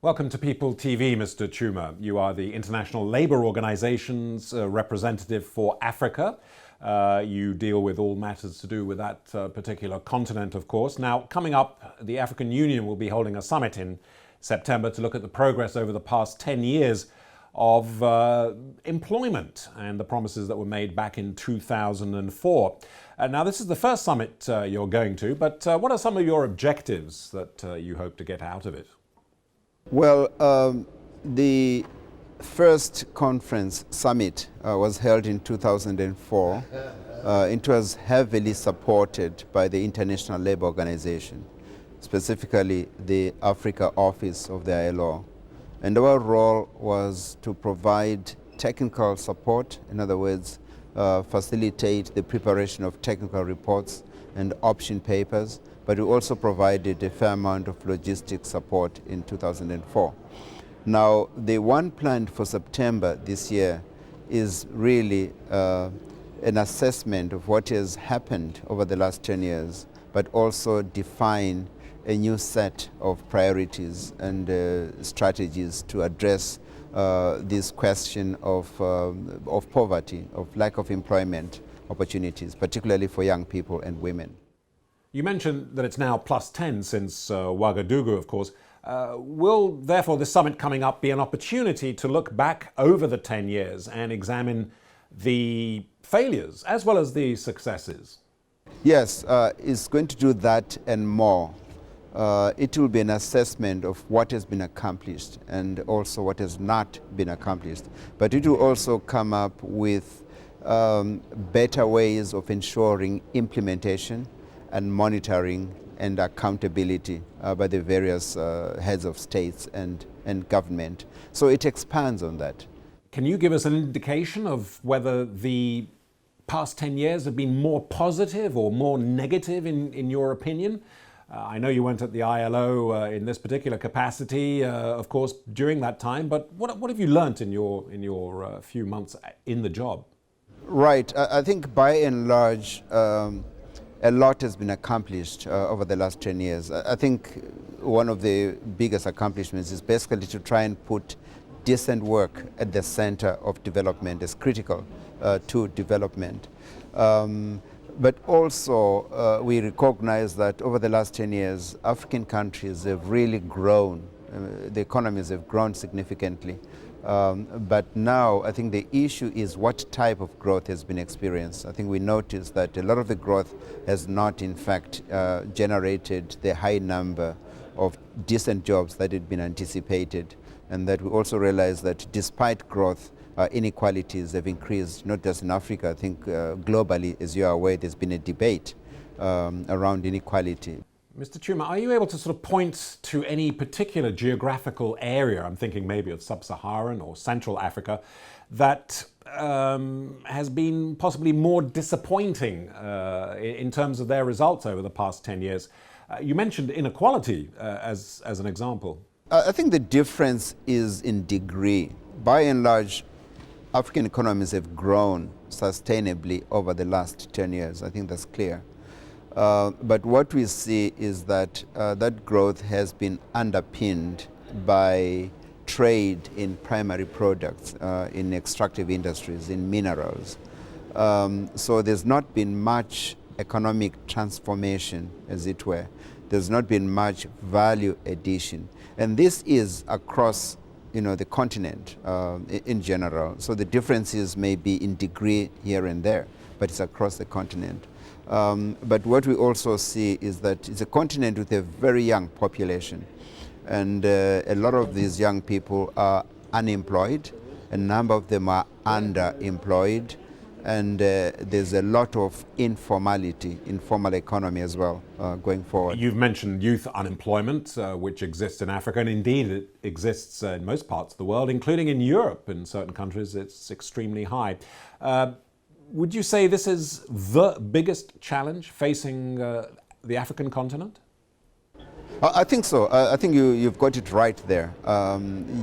Welcome to People TV, Mr. Chuma. You are the International Labour Organization's representative for Africa. You deal with all matters to do with that particular continent, of course. Now, coming up, the African Union will be holding a summit in September to look at the progress over the past 10 years of employment and the promises that were made back in 2004. Now, this is the first summit you're going to, but what are some of your objectives that you hope to get out of it? Well, the first conference summit was held in 2004. It was heavily supported by the International Labour Organization, specifically the Africa office of the ILO. And our role was to provide technical support, in other words, facilitate the preparation of technical reports and option papers, but we also provided a fair amount of logistic support in 2004. Now, the one planned for September this year is really an assessment of what has happened over the last 10 years, but also define a new set of priorities and strategies to address this question of poverty, of lack of employment opportunities, particularly for young people and women. You mentioned that it's now +10 since Ouagadougou, of course. Will, therefore, this summit coming up be an opportunity to look back over the 10 years and examine the failures as well as the successes? Yes, it's going to do that and more. It will be an assessment of what has been accomplished and also what has not been accomplished. But it will also come up with better ways of ensuring implementation and monitoring and accountability by the various heads of states and government. So it expands on that. Can you give us an indication of whether the past 10 years have been more positive or more negative in your opinion? I know you weren't at the ILO in this particular capacity, of course, during that time, but what have you learnt in your few months in the job? Right. I think by and large, a lot has been accomplished over the last 10 years. I think one of the biggest accomplishments is basically to try and put decent work at the center of development as critical to development. But also we recognize that over the last 10 years, African countries have really grown. The economies have grown significantly. But now I think the issue is what type of growth has been experienced. I think we noticed that a lot of the growth has not in fact generated the high number of decent jobs that had been anticipated, and that we also realized that despite growth, inequalities have increased, not just in Africa. I think globally, as you are aware, there's been a debate around inequality. Mr. Chuma, are you able to sort of point to any particular geographical area, I'm thinking maybe of sub-Saharan or Central Africa, that has been possibly more disappointing in terms of their results over the past 10 years? You mentioned inequality as an example. I think the difference is in degree. By and large, African economies have grown sustainably over the last 10 years. I think that's clear. But what we see is that that growth has been underpinned by trade in primary products, in extractive industries, in minerals. So there's not been much economic transformation, as it were. There's not been much value addition. And this is across the continent in general. So the differences may be in degree here and there, but it's across the continent. But what we also see is that it's a continent with a very young population, and a lot of these young people are unemployed. A number of them are underemployed, and there's a lot of informal economy as well going forward. You've mentioned youth unemployment, which exists in Africa, and indeed it exists in most parts of the world, including in Europe. In certain countries it's extremely high. Would you say this is the biggest challenge facing the African continent? I think so. I think you've got it right there.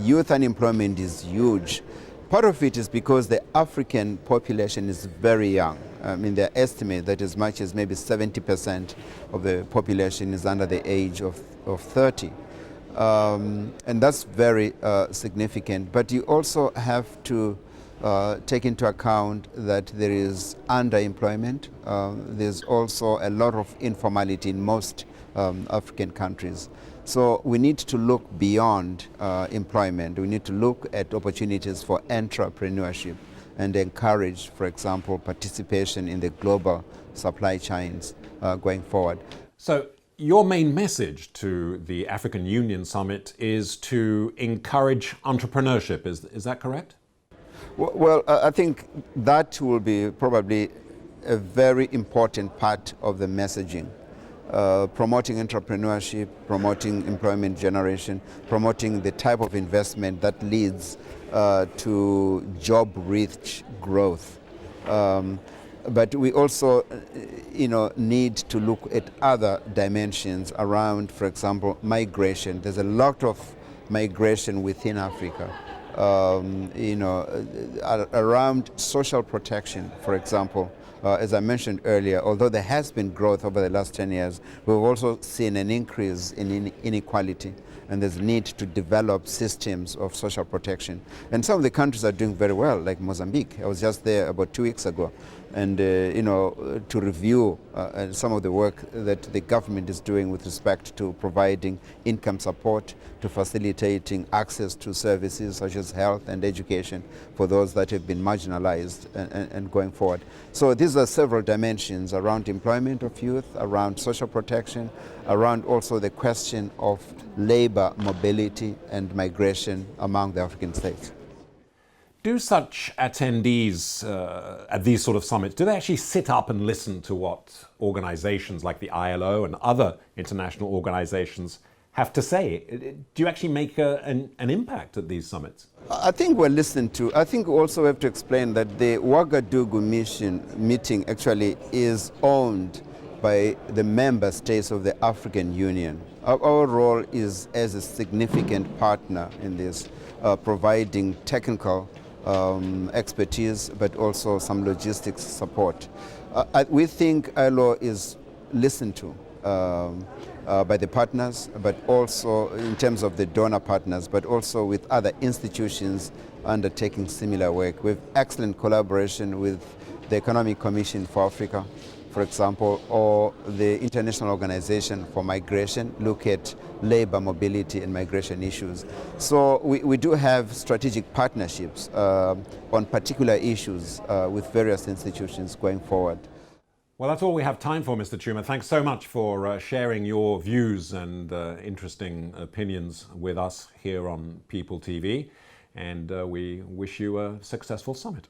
Youth unemployment is huge. Part of it is because the African population is very young. I mean, they estimate that as much as maybe 70% of the population is under the age of 30. And that's very significant. But you also have to take into account that there is underemployment. There's also a lot of informality in most African countries. So we need to look beyond employment. We need to look at opportunities for entrepreneurship and encourage, for example, participation in the global supply chains going forward. So your main message to the African Union Summit is to encourage entrepreneurship. Is that correct? Well, I think that will be probably a very important part of the messaging. Promoting entrepreneurship, promoting employment generation, promoting the type of investment that leads to job-rich growth. But we also, need to look at other dimensions around, for example, migration. There's a lot of migration within Africa. Around social protection, for example. As I mentioned earlier, although there has been growth over the last 10 years, we've also seen an increase in inequality, and there's a need to develop systems of social protection. And some of the countries are doing very well, like Mozambique. I was just there about 2 weeks ago, and to review some of the work that the government is doing with respect to providing income support, to facilitating access to services such as health and education for those that have been marginalized and going forward. So these are several dimensions around employment of youth, around social protection, around also the question of labor mobility and migration among the African states. Do such attendees at these sort of summits, do they actually sit up and listen to what organizations like the ILO and other international organizations have to say? Do you actually make an impact at these summits? I think we're listened to. I think we also have to explain that the Ouagadougou meeting actually is owned by the member states of the African Union. Our role is as a significant partner in this, providing technical expertise, but also some logistics support. We think ILO is listened to by the partners, but also in terms of the donor partners, but also with other institutions undertaking similar work. We have excellent collaboration with the Economic Commission for Africa, for example, or the International Organization for Migration, look at labor mobility and migration issues. So we do have strategic partnerships on particular issues with various institutions going forward. Well, that's all we have time for, Mr. Chuma. Thanks so much for sharing your views and interesting opinions with us here on People TV. And we wish you a successful summit.